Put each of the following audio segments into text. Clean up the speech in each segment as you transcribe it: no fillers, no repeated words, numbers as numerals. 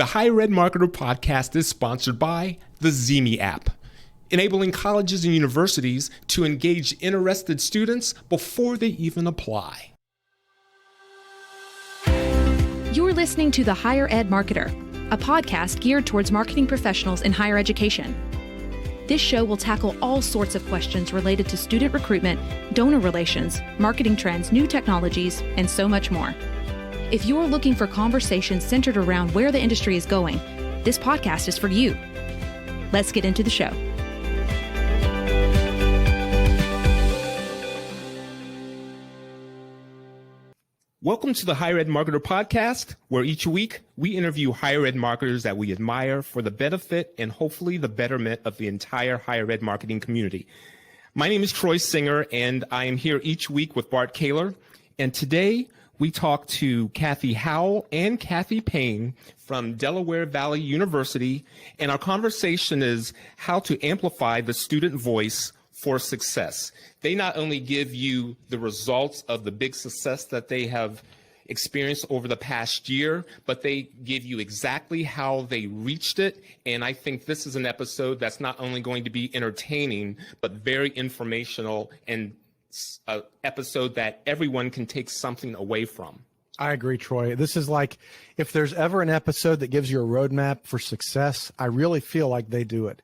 The Higher Ed Marketer podcast is sponsored by the Zemi app, enabling colleges and universities to engage interested students before they even apply. You're listening to The Higher Ed Marketer, a podcast geared towards marketing professionals in higher education. This show will tackle all sorts of questions related to student recruitment, donor relations, marketing trends, new technologies, and so much more. If you're looking for conversations centered around where the industry is going, this podcast is for you. Let's get into the show. Welcome to the Higher Ed Marketer podcast, where each week we interview higher ed marketers that we admire for the benefit and hopefully the betterment of the entire higher ed marketing community. My name is Troy Singer, and I am here each week with Bart Kaler. And today we talk to Kathy Howell and Kathy Payne from Delaware Valley University, and our conversation is how to amplify the student voice for success. They not only give you the results of the big success that they have experienced over the past year, but they give you exactly how they reached it. And I think this is an episode that's not only going to be entertaining, but very informational and an episode that everyone can take something away from. I agree, Troy. This is like, if there's ever an episode that gives you a roadmap for success, I really feel like they do it.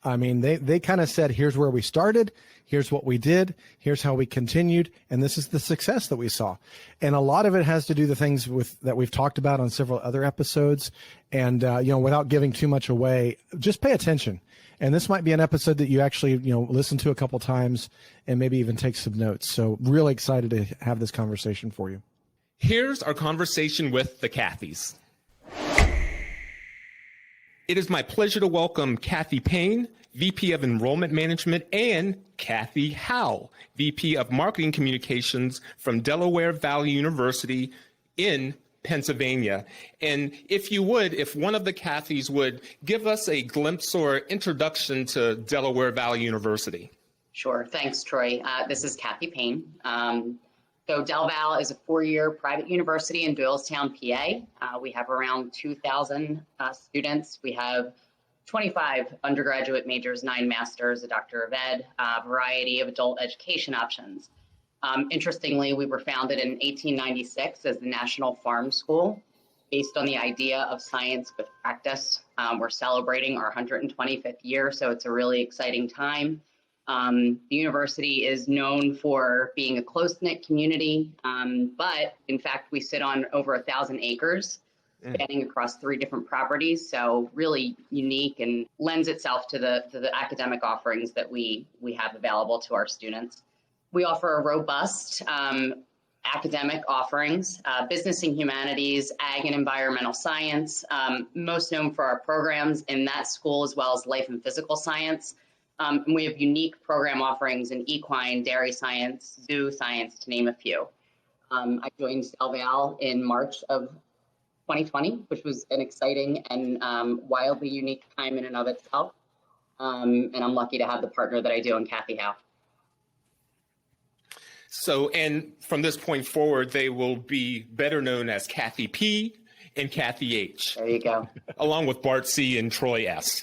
I mean, they kind of said, here's where we started, here's what we did, here's how we continued, and this is the success that we saw. And a lot of it has to do the things that we've talked about on several other episodes. And, without giving too much away, just pay attention. And this might be an episode that you actually, listen to a couple times and maybe even take some notes. So really excited to have this conversation for you. Here's our conversation with the Kathys. It is my pleasure to welcome Kathy Payne, VP of Enrollment Management, and Kathy Howell, VP of Marketing Communications from Delaware Valley University in Pennsylvania. And if one of the Kathys would give us a glimpse or introduction to Delaware Valley University. Sure. Thanks, Troy. This is Kathy Payne. So Del Val is a 4-year private university in Doylestown, PA. We have around 2,000 students. We have 25 undergraduate majors, 9 masters, a doctor of ed, a variety of adult education options. Interestingly, we were founded in 1896 as the National Farm School, based on the idea of science with practice. We're celebrating our 125th year, so it's a really exciting time. The university is known for being a close-knit community, but in fact, we sit on over 1,000 acres, spanning across 3 different properties. So really unique and lends itself to the academic offerings that we have available to our students. We offer a robust academic offerings, business and humanities, ag and environmental science, most known for our programs in that school, as well as life and physical science. And we have unique program offerings in equine, dairy science, zoo science, to name a few. I joined Del Val in March of 2020, which was an exciting and wildly unique time in and of itself. And I'm lucky to have the partner that I do in Kathy Howe. So, and from this point forward, they will be better known as Kathy P and Kathy H. There you go. Along with Bart C and Troy S.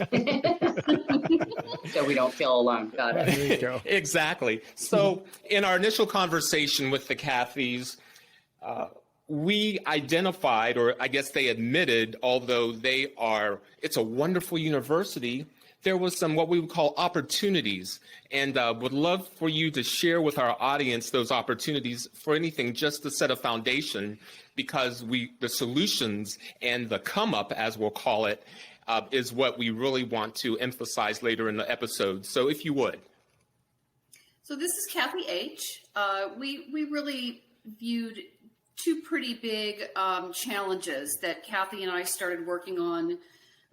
So we don't feel alone. Got it. There you go. Exactly. So in our initial conversation with the Kathys, we identified, or I guess they admitted, although it's a wonderful university, there was some what we would call opportunities, and would love for you to share with our audience those opportunities for anything, just to set a foundation, because the solutions and the come up, as we'll call it, is what we really want to emphasize later in the episode. So if you would. So this is Kathy H. We really viewed 2 pretty big challenges that Kathy and I started working on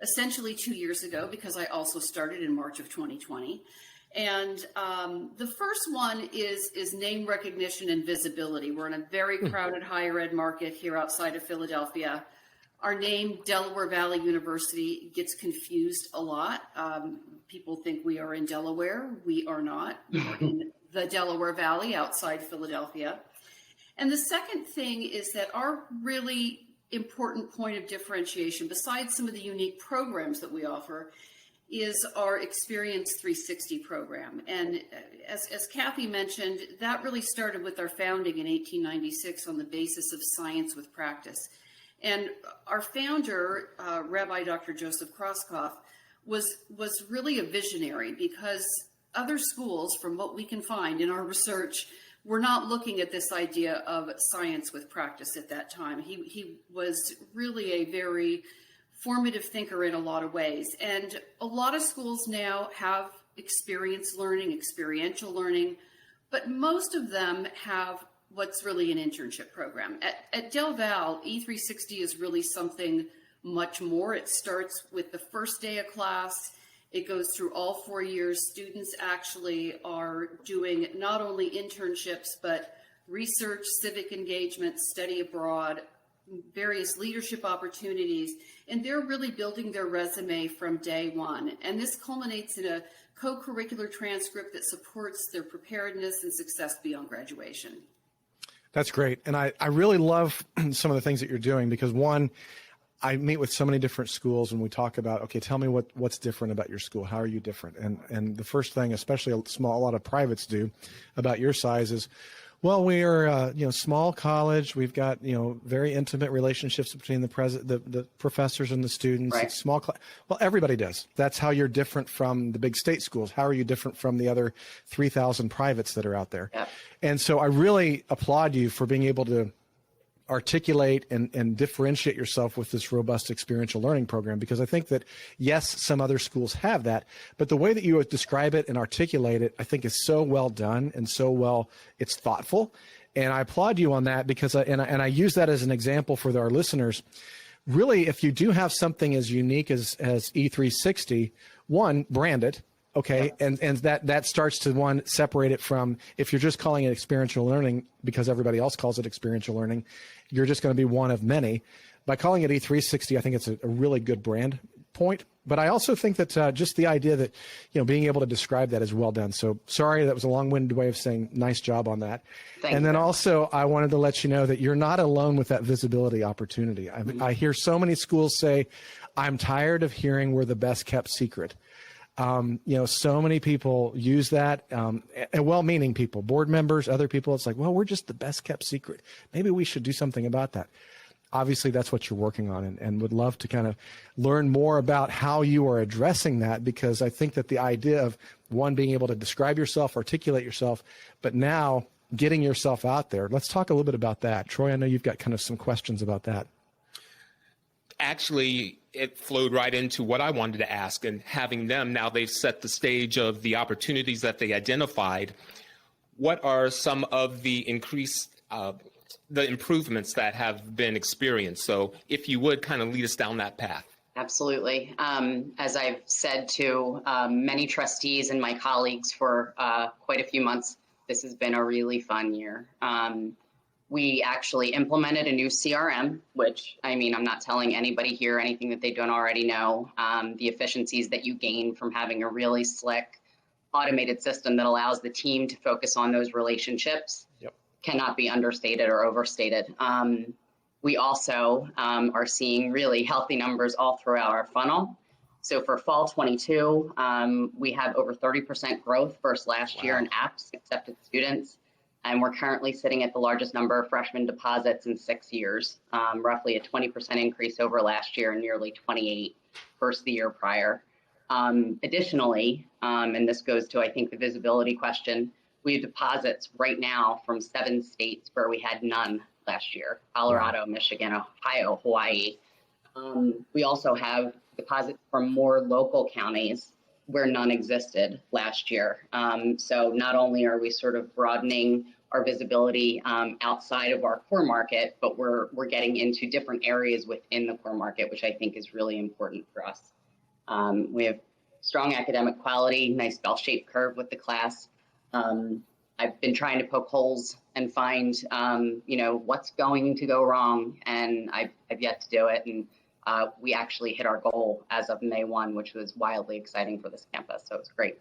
essentially 2 years ago, because I also started in March of 2020. And the first one is name recognition and visibility. We're in a very crowded higher ed market here outside of Philadelphia. Our name, Delaware Valley University, gets confused a lot. People think we are in Delaware. We are not. We're in the Delaware Valley outside Philadelphia. And the second thing is that our really important point of differentiation, besides some of the unique programs that we offer, is our Experience 360 program. And as Kathy mentioned, that really started with our founding in 1896 on the basis of science with practice. And our founder, Rabbi Dr. Joseph Krosskoff, was really a visionary, because other schools, from what we can find in our research, were not looking at this idea of science with practice at that time. He was really a very formative thinker in a lot of ways. And a lot of schools now have experiential learning, but most of them have what's really an internship program. At Del Val, E360 is really something much more. It starts with the first day of class. It goes through all 4 years. Students actually are doing not only internships, but research, civic engagement, study abroad, various leadership opportunities, and they're really building their resume from day one. And this culminates in a co-curricular transcript that supports their preparedness and success beyond graduation. That's great. And I really love some of the things that you're doing, because one, I meet with so many different schools and we talk about, okay, tell me what's different about your school. How are you different? And the first thing, especially a lot of privates do about your size is, well, we're small college. We've got very intimate relationships between the professors and the students. Right. It's small class. Well, everybody does. That's how you're different from the big state schools. How are you different from the other 3,000 privates that are out there? Yep. And so I really applaud you for being able to articulate and differentiate yourself with this robust experiential learning program, because I think that, yes, some other schools have that, but the way that you describe it and articulate it, I think is so well done and it's thoughtful. And I applaud you on that, because I use that as an example for our listeners. Really, if you do have something as unique as E360, one, brand it. Okay. And that starts to separate it from, if you're just calling it experiential learning because everybody else calls it experiential learning, you're just going to be one of many. By calling it E360, I think it's a really good brand point. But I also think that just the idea that, being able to describe that is well done. So sorry, that was a long-winded way of saying nice job on that. Thank and then you. Also, I wanted to let you know that you're not alone with that visibility opportunity. I hear so many schools say, I'm tired of hearing we're the best kept secret. So many people use that, and well-meaning people, board members, other people. It's like, well, we're just the best kept secret. Maybe we should do something about that. Obviously, that's what you're working on, and would love to kind of learn more about how you are addressing that, because I think that the idea of, one, being able to describe yourself, articulate yourself, but now getting yourself out there. Let's talk a little bit about that. Troy, I know you've got kind of some questions about that. Actually, it flowed right into what I wanted to ask, and having them, now they've set the stage of the opportunities that they identified. What are some of the the improvements that have been experienced? So if you would kind of lead us down that path. Absolutely. As I've said to many trustees and my colleagues for quite a few months, this has been a really fun year. We actually implemented a new CRM, which, I'm not telling anybody here anything that they don't already know. The efficiencies that you gain from having a really slick, automated system that allows the team to focus on those relationships cannot be understated or overstated. We also are seeing really healthy numbers all throughout our funnel. So for fall 22, we have over 30% growth versus last year in apps accepted students. And we're currently sitting at the largest number of freshman deposits in 6 years, roughly a 20% increase over last year and nearly 28 versus the year prior. Additionally, and this goes to, I think, the visibility question, we have deposits right now from 7 states where we had none last year: Colorado, Michigan, Ohio, Hawaii. We also have deposits from more local counties where none existed last year. So not only are we sort of broadening our visibility outside of our core market, but we're getting into different areas within the core market, which I think is really important for us. We have strong academic quality, nice bell-shaped curve with the class. I've been trying to poke holes and find, what's going to go wrong, and I've yet to do it. And we actually hit our goal as of May 1, which was wildly exciting for this campus. So it's great.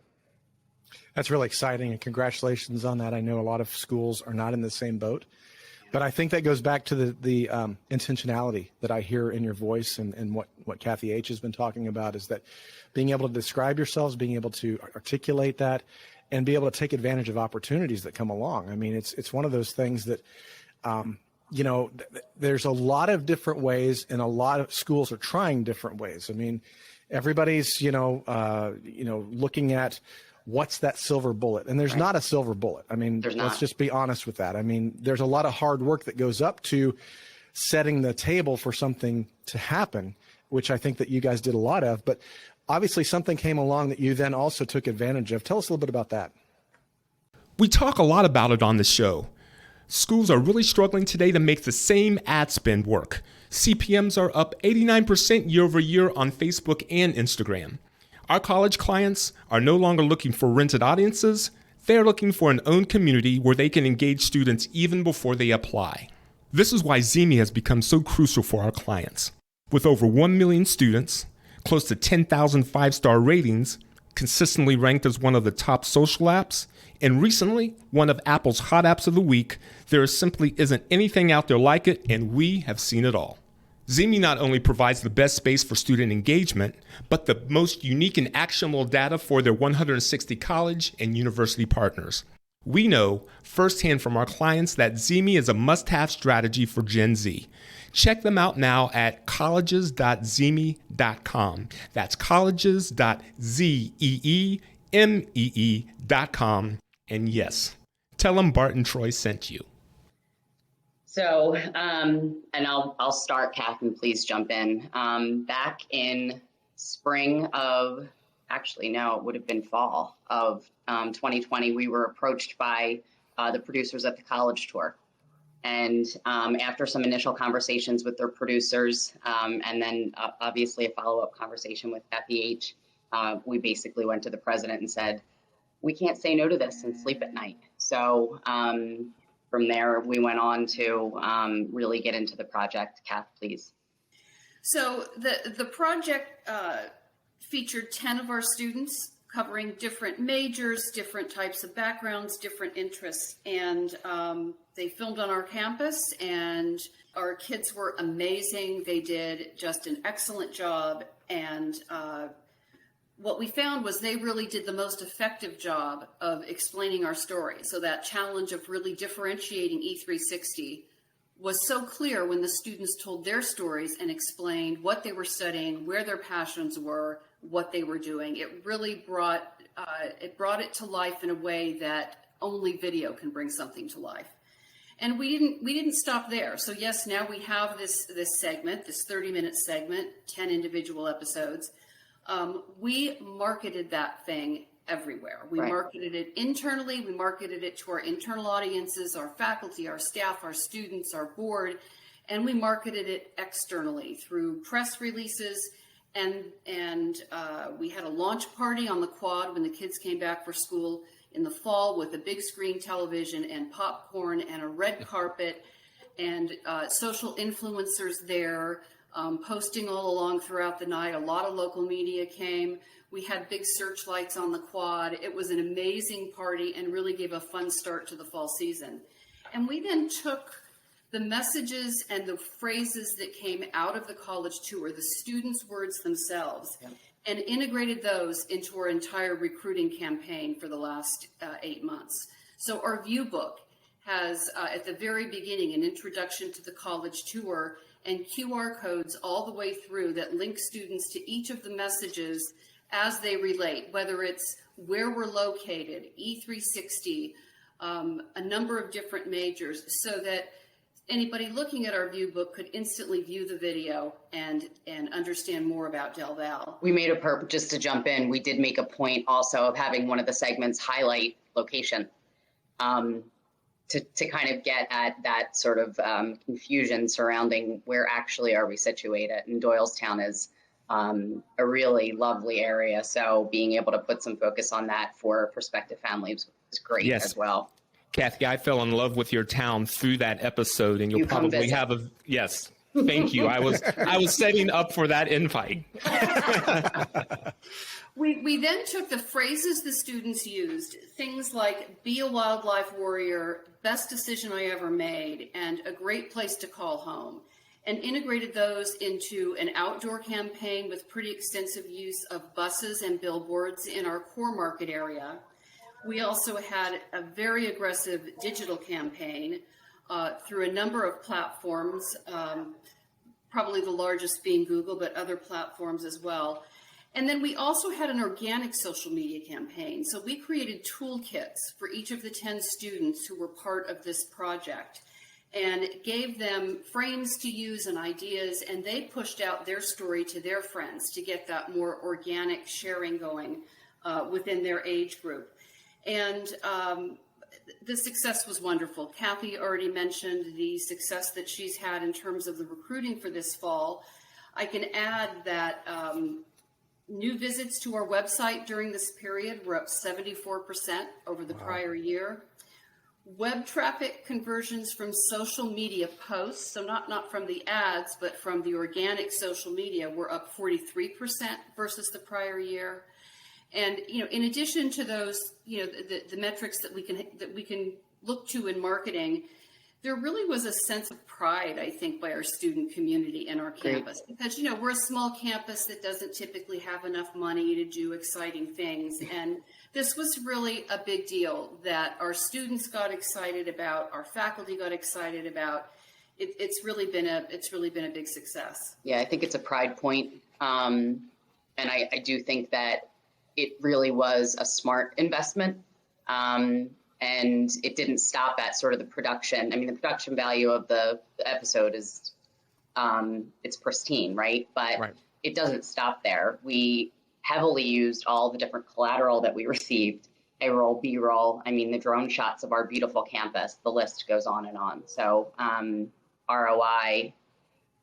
That's really exciting, and congratulations on that. I know a lot of schools are not in the same boat. But I think that goes back to the intentionality that I hear in your voice, and what Kathy H. has been talking about, is that being able to describe yourselves, being able to articulate that, and be able to take advantage of opportunities that come along. I mean, it's one of those things that, there's a lot of different ways, and a lot of schools are trying different ways. I mean, everybody's, looking at what's that silver bullet, and there's not a silver bullet. I mean, let's just be honest with that. I mean, there's a lot of hard work that goes up to setting the table for something to happen, which I think that you guys did a lot of, but obviously something came along that you then also took advantage of. Tell us a little bit about that. We talk a lot about it on the show. Schools are really struggling today to make the same ad spend work. CPMs are up 89% year over year on Facebook and Instagram. Our college clients are no longer looking for rented audiences. They're looking for an owned community where they can engage students even before they apply. This is why Zemi has become so crucial for our clients. With over 1 million students, close to 10,000 five-star ratings, consistently ranked as one of the top social apps, and recently one of Apple's hot apps of the week, there simply isn't anything out there like it, and we have seen it all. Zemi not only provides the best space for student engagement, but the most unique and actionable data for their 160 college and university partners. We know firsthand from our clients that Zemi is a must-have strategy for Gen Z. Check them out now at colleges.zemi.com. That's colleges.zeemee.com. And yes, tell them Bart and Troy sent you. So, and I'll start, Kathy, please jump in. Back in spring of, actually, no, it would have been fall of 2020, we were approached by the producers at the college tour. And after some initial conversations with their producers, and then obviously a follow-up conversation with Kathy H., we basically went to the president and said, we can't say no to this and sleep at night. So from there, we went on to really get into the project. Kath, please. So the project featured 10 of our students covering different majors, different types of backgrounds, different interests. And they filmed on our campus, and our kids were amazing. They did just an excellent job. And what we found was they really did the most effective job of explaining our story. So that challenge of really differentiating E360 was so clear when the students told their stories and explained what they were studying, where their passions were, what they were doing. It really brought it to life in a way that only video can bring something to life. And we didn't stop there. So yes, now we have this segment, this 30-minute segment, 10 individual episodes. We marketed that thing everywhere. We marketed it internally. We marketed it to our internal audiences, our faculty, our staff, our students, our board, and we marketed it externally through press releases. And we had a launch party on the quad when the kids came back for school in the fall with a big screen television and popcorn and a red carpet and social influencers there posting all along throughout the night. A lot of local media came. We had big searchlights on the quad. It was an amazing party and really gave a fun start to the fall season. And we then took the messages and the phrases that came out of the college tour, the students' words themselves, and integrated those into our entire recruiting campaign for the last 8 months. So our view book has, at the very beginning, an introduction to the college tour and QR codes all the way through that link students to each of the messages as they relate, whether it's where we're located, E360, a number of different majors, so that anybody looking at our view book could instantly view the video and understand more about Del Val. We made just to jump in, we did make a point also of having one of the segments highlight location to kind of get at that sort of confusion surrounding where actually are we situated. And Doylestown is a really lovely area. So being able to put some focus on that for prospective families is great as well. Kathy, I fell in love with your town through that episode, and you'll probably have Thank you. I was setting up for that invite. We then took the phrases the students used, things like be a wildlife warrior, best decision I ever made, and a great place to call home, and integrated those into an outdoor campaign with pretty extensive use of buses and billboards in our core market area. We also had a very aggressive digital campaign through a number of platforms, probably the largest being Google, but other platforms as well. And then we also had an organic social media campaign. So we created toolkits for each of the 10 students who were part of this project and gave them frames to use and ideas, and they pushed out their story to their friends to get that more organic sharing going within their age group. And the success was wonderful. Kathy already mentioned the success that she's had in terms of the recruiting for this fall. I can add that new visits to our website during this period were up 74% over the prior year. Web traffic conversions from social media posts, so not from the ads, but from the organic social media, were up 43% versus the prior year. And in addition to those, the metrics that we can look to in marketing, there really was a sense of pride, I think, by our student community in our campus. Because, we're a small campus that doesn't typically have enough money to do exciting things. And this was really a big deal that our students got excited about, our faculty got excited about. It's really been a big success. Yeah, I think it's a pride point. And I do think that it really was a smart investment. And it didn't stop at sort of the production. I mean, the production value of the episode is, it's pristine, right? But It doesn't stop there. We heavily used all the different collateral that we received, A-roll, B-roll, I mean, the drone shots of our beautiful campus, the list goes on and on. So ROI,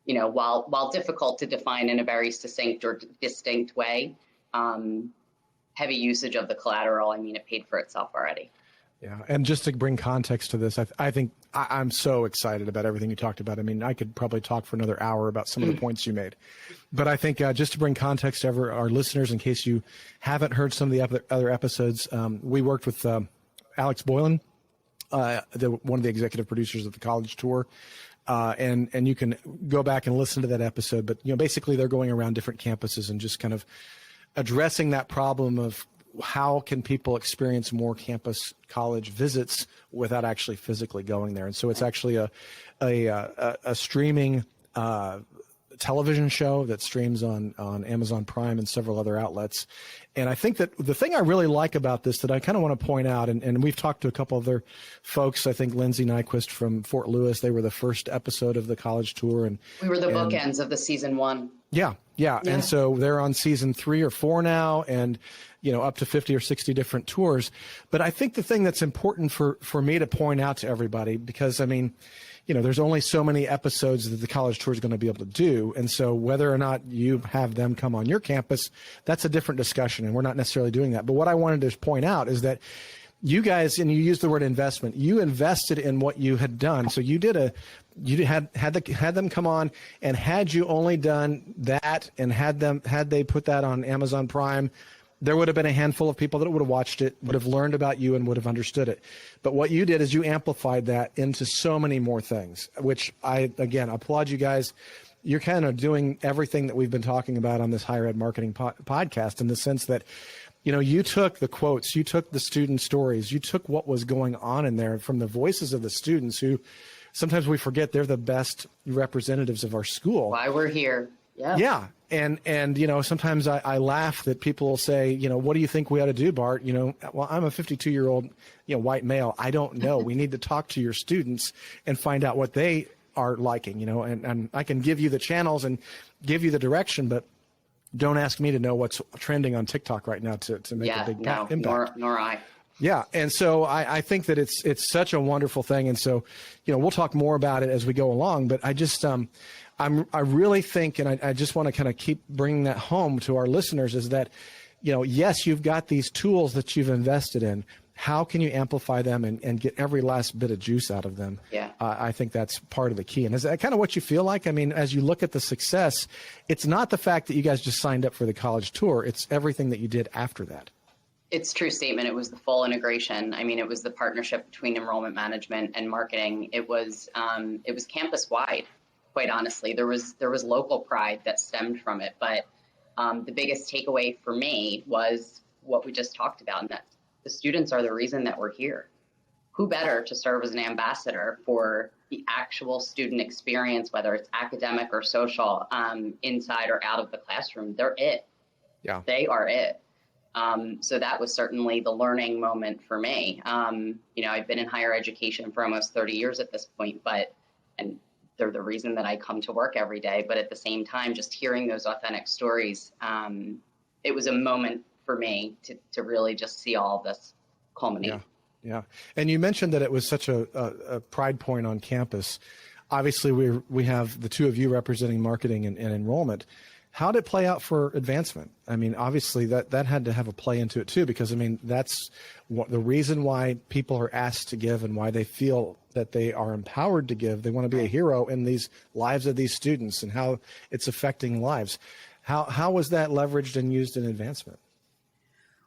while difficult to define in a very succinct or distinct way, heavy usage of the collateral, I mean, it paid for itself already. Yeah, and just to bring context to this, I think I'm so excited about everything you talked about. I mean, I could probably talk for another hour about some of the points you made. But I think just to bring context to our listeners, in case you haven't heard some of the other episodes, we worked with Alex Boylan, one of the executive producers of the college tour. And you can go back and listen to that episode. But, basically they're going around different campuses and just kind of addressing that problem of how can people experience more campus college visits without actually physically going there. And so it's actually a streaming television show that streams on Amazon Prime and several other outlets. And I think that the thing I really like about this that I kind of want to point out, and we've talked to a couple other folks, I think Lindsay Nyquist from Fort Lewis, they were the first episode of the college tour. And we were the bookends of the season 1. Yeah. And so they're on season 3 or 4 now, and up to 50 or 60 different tours. But I think the thing that's important for me to point out to everybody, because I mean, there's only so many episodes that the college tour is going to be able to do. And so whether or not you have them come on your campus, that's a different discussion, and we're not necessarily doing that. But what I wanted to point out is that you guys, and you used the word investment, you invested in what you had done. So you had them come on, and had you only done that and had they put that on Amazon Prime, there would have been a handful of people that would have watched it, would have learned about you, and would have understood it. But what you did is you amplified that into so many more things, which I, again, applaud you guys. You're kind of doing everything that we've been talking about on this higher ed marketing podcast, in the sense that, you took the quotes, you took the student stories, you took what was going on in there from the voices of the students, who sometimes we forget they're the best representatives of our school. Why we're here. Yeah. Yeah. And sometimes I laugh that people will say, what do you think we ought to do, Bart? Well, I'm a 52-year-old, white male. I don't know. We need to talk to your students and find out what they are liking, and I can give you the channels and give you the direction, but don't ask me to know what's trending on TikTok right now to make a big impact. Nor I. Yeah. And so I think that it's such a wonderful thing. And so, we'll talk more about it as we go along, but I just, I really think, and I just want to kind of keep bringing that home to our listeners, is that, yes, you've got these tools that you've invested in. how can you amplify them and get every last bit of juice out of them? Yeah. I think that's part of the key. And is that kind of what you feel like? I mean, as you look at the success, it's not the fact that you guys just signed up for the college tour. It's everything that you did after that. It's a true statement. It was the full integration. I mean, it was the partnership between enrollment management and marketing. It was campus wide, quite honestly. There was local pride that stemmed from it. But the biggest takeaway for me was what we just talked about, and that the students are the reason that we're here. Who better to serve as an ambassador for the actual student experience, whether it's academic or social, inside or out of the classroom? They're it. Yeah. They are it. So that was certainly the learning moment for me. I've been in higher education for almost 30 years at this point, and they're the reason that I come to work every day. But at the same time, just hearing those authentic stories, it was a moment for me to really just see all of this culminate. Yeah. Yeah. And you mentioned that it was such a pride point on campus. Obviously, we have the two of you representing marketing and enrollment. How did it play out for advancement? I mean, obviously that had to have a play into it too, because I mean, that's the reason why people are asked to give and why they feel that they are empowered to give. They want to be a hero in these lives of these students and how it's affecting lives. How was that leveraged and used in advancement?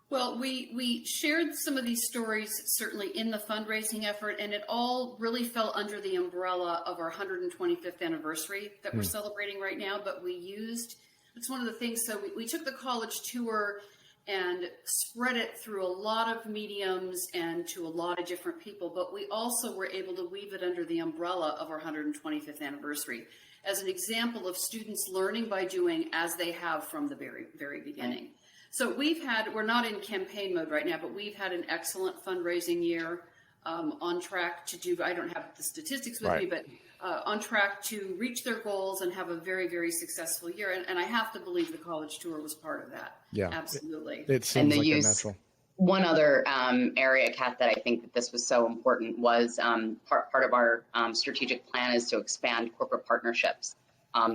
Well, we shared some of these stories certainly in the fundraising effort, and it all really fell under the umbrella of our 125th anniversary that we're celebrating right now. But it's one of the things, so we took the college tour and spread it through a lot of mediums and to a lot of different people, but we also were able to weave it under the umbrella of our 125th anniversary as an example of students learning by doing as they have from the very, very beginning. So we're not in campaign mode right now, but we've had an excellent fundraising year, on track to do, I don't have the statistics with me, but on track to reach their goals and have a very, very successful year. And I have to believe the college tour was part of that. Yeah, absolutely. It seems like a natural. One other area, Kath, that I think that this was so important was part of our strategic plan is to expand corporate partnerships,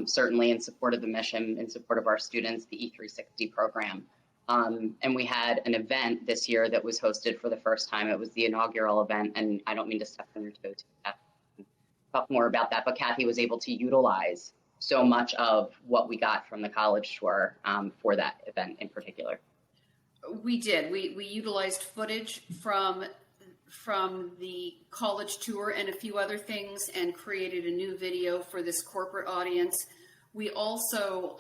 certainly in support of the mission, in support of our students, the E360 program. And we had an event this year that was hosted for the first time. It was the inaugural event, and I don't mean to step on your toes, talk more about that, but Kathy was able to utilize so much of what we got from the college tour for that event in particular. We did. We utilized footage from the college tour and a few other things and created a new video for this corporate audience. We also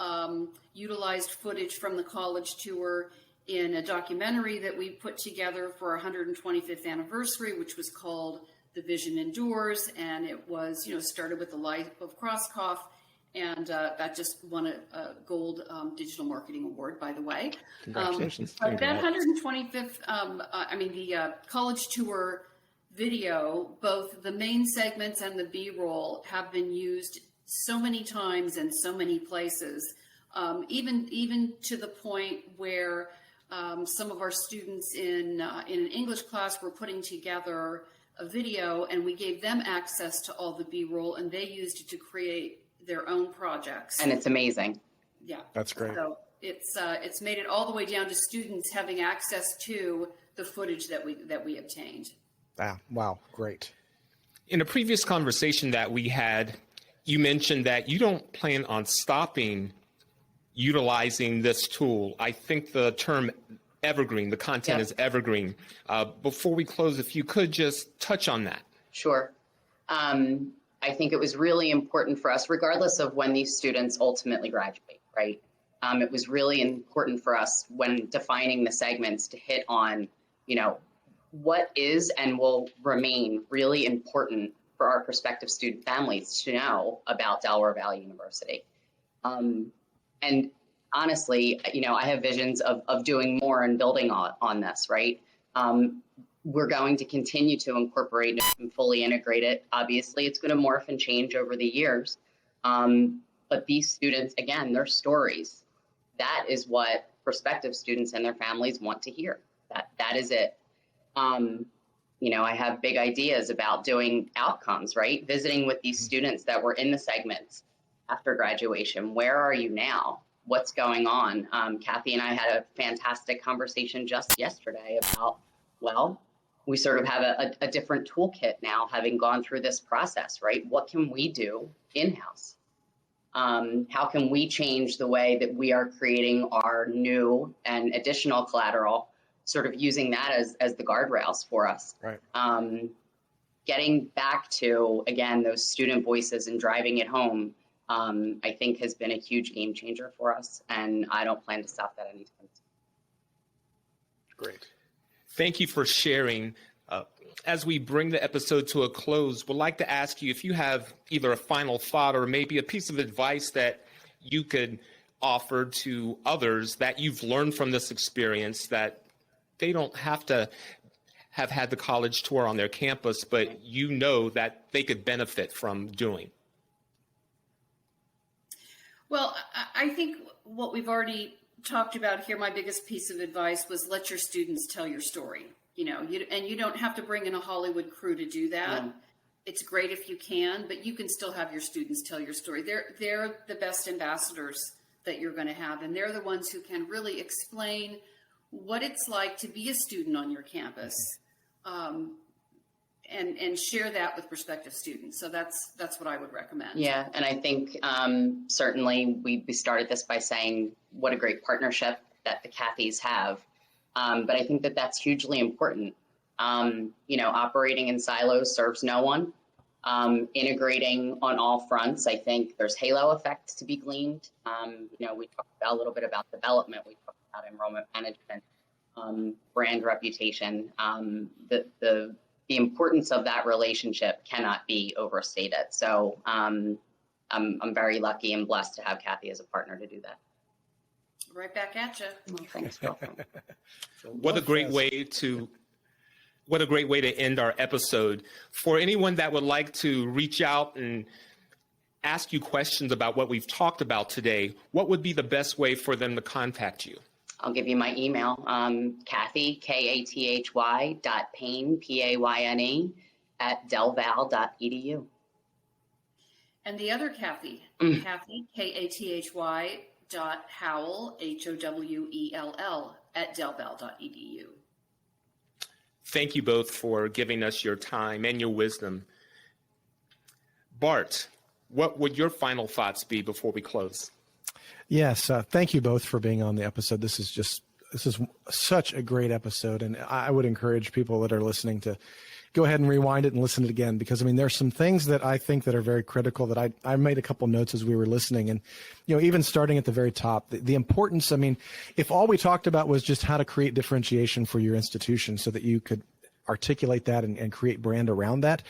utilized footage from the college tour in a documentary that we put together for our 125th anniversary, which was called The Vision Endures, and it was, started with the life of Crosskoff, and that just won a gold digital marketing award, by the way. Congratulations. But that 125th, the college tour video, both the main segments and the B-roll have been used so many times and so many places, even to the point where some of our students in an English class were putting together a video, and we gave them access to all the B-roll, and they used it to create their own projects. And it's amazing. Yeah, that's great. So it's made it all the way down to students having access to the footage that we obtained. Wow, great. In a previous conversation that we had, you mentioned that you don't plan on stopping utilizing this tool. I think the term evergreen, the content is evergreen. Before we close, if you could just touch on that. Sure. I think it was really important for us, regardless of when these students ultimately graduate, right? It was really important for us when defining the segments to hit on, what is and will remain really important for our prospective student families to know about Delaware Valley University. And honestly, I have visions of doing more and building on this, right? We're going to continue to incorporate and fully integrate it. Obviously, it's going to morph and change over the years. But these students, again, their stories, that is what prospective students and their families want to hear. That is it. I have big ideas about doing outcomes, right? Visiting with these students that were in the segments after graduation. Where are you now? What's going on? Kathy and I had a fantastic conversation just yesterday about, we sort of have a different toolkit now, having gone through this process, right? What can we do in-house? How can we change the way that we are creating our new and additional collateral, sort of using that as the guardrails for us? Right. Getting back to, again, those student voices and driving it home, I think has been a huge game changer for us. And I don't plan to stop that anytime soon. Great. Thank you for sharing. As we bring the episode to a close, we'd like to ask you if you have either a final thought or maybe a piece of advice that you could offer to others that you've learned from this experience, that they don't have to have had the college tour on their campus, but you know that they could benefit from doing. Well, I think what we've already talked about here, my biggest piece of advice was let your students tell your story. And you don't have to bring in a Hollywood crew to do that. Yeah. It's great if you can, but you can still have your students tell your story. They're the best ambassadors that you're going to have, and they're the ones who can really explain what it's like to be a student on your campus, and share that with prospective students. So that's what I would recommend. Yeah, and I think certainly we started this by saying what a great partnership that the Cathys have. But I think that that's hugely important. Operating in silos serves no one. Integrating on all fronts, I think there's halo effects to be gleaned. We talked about a little bit about development. We talked about enrollment management, brand reputation. The importance of that relationship cannot be overstated. So I'm very lucky and blessed to have Kathy as a partner to do that. Right back at you. Well, thanks, girlfriend. What a great way to end our episode. For anyone that would like to reach out and ask you questions about what we've talked about today, what would be the best way for them to contact you? I'll give you my email, Kathy, Kathy, .Payne, Payne, @delval.edu. And the other Kathy, Kathy, Kathy, Howell, Howell, @delval.edu. Thank you both for giving us your time and your wisdom. Bart, what would your final thoughts be before we close? Yes, thank you both for being on the episode. This is such a great episode, and I would encourage people that are listening to go ahead and rewind it and listen to it again, because there's some things that I think that are very critical that I made a couple notes as we were listening, and even starting at the very top, the importance. If all we talked about was just how to create differentiation for your institution so that you could articulate that and create brand around that,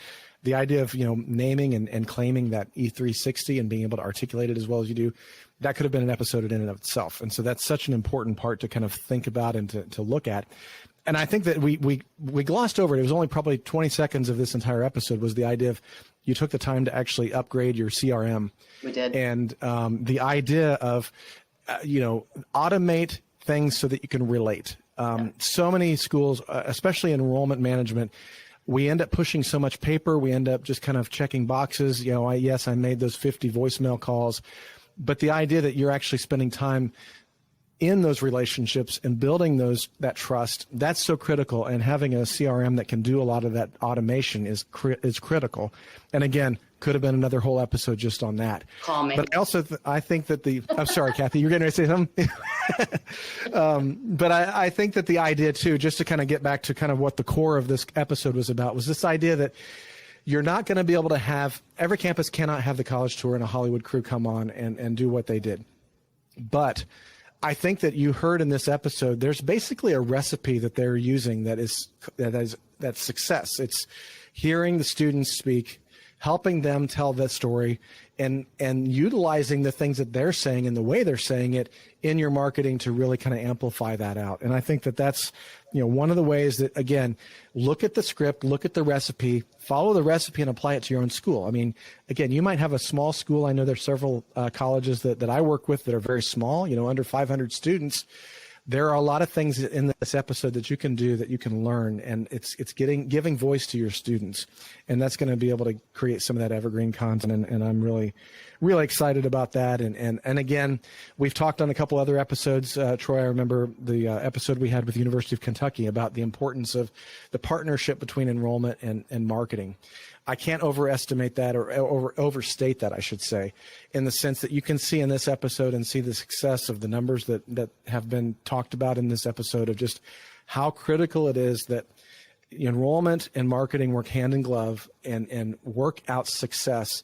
the idea of naming and claiming that E360 and being able to articulate it as well as you do, that could have been an episode in and of itself. And so that's such an important part to kind of think about and to look at. And I think that we glossed over it. It was only probably 20 seconds of this entire episode was the idea of you took the time to actually upgrade your CRM. We did. And the idea of, automate things so that you can relate. So many schools, especially enrollment management, we end up pushing so much paper. We end up just kind of checking boxes. I made those 50 voicemail calls. But the idea that you're actually spending time in those relationships and building that trust, that's so critical. And having a CRM that can do a lot of that automation is critical. And again, could have been another whole episode just on that. Call me. But also, I think that I'm sorry, Kathy, you're getting ready to say something? But I think that the idea too, just to kind of get back to kind of what the core of this episode was about, was this idea that you're not going to be able to have, every campus cannot have the college tour and a Hollywood crew come on and do what they did. But I think that you heard in this episode, there's basically a recipe that they're using that's success. It's hearing the students speak, helping them tell that story, and utilizing the things that they're saying and the way they're saying it in your marketing to really kind of amplify that out. And I think that that's one of the ways that, again, look at the script, look at the recipe, follow the recipe and apply it to your own school. Again, you might have a small school. I know there's several colleges that I work with that are very small, under 500 students. there are a lot of things in this episode that you can do, that you can learn, and it's giving voice to your students, and that's going to be able to create some of that evergreen content. And I'm really excited about that. And again, we've talked on a couple other episodes. Troy, I remember the episode we had with the University of Kentucky about the importance of the partnership between enrollment and marketing. I can't overestimate that, or overstate that, I should say, in the sense that you can see in this episode and see the success of the numbers that have been talked about in this episode, of just how critical it is that enrollment and marketing work hand in glove and work out success.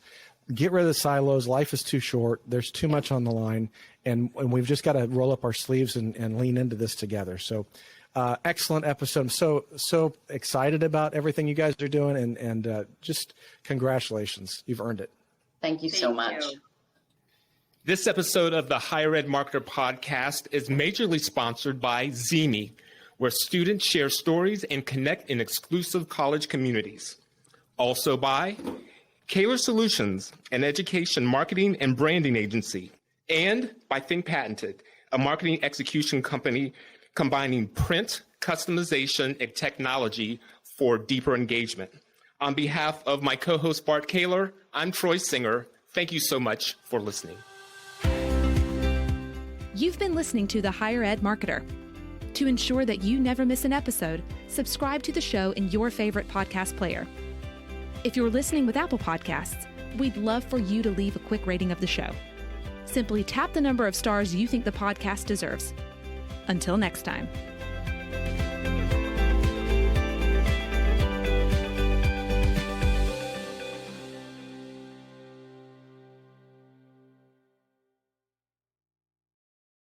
Get rid of the silos. Life is too short. There's too much on the line, and we've just got to roll up our sleeves and lean into this together. So excellent episode. I'm so excited about everything you guys are doing, and just congratulations. You've earned it. Thank you so much. This episode of the Higher Ed Marketer podcast is majorly sponsored by Zemi, where students share stories and connect in exclusive college communities. Also by Kaler Solutions, an education marketing and branding agency, and by Think Patented, a marketing execution company combining print, customization, and technology for deeper engagement. On behalf of my co-host Bart Kaler, I'm Troy Singer. Thank you so much for listening. You've been listening to The Higher Ed Marketer. To ensure that you never miss an episode, subscribe to the show in your favorite podcast player. If you're listening with Apple Podcasts, we'd love for you to leave a quick rating of the show. Simply tap the number of stars you think the podcast deserves. Until next time.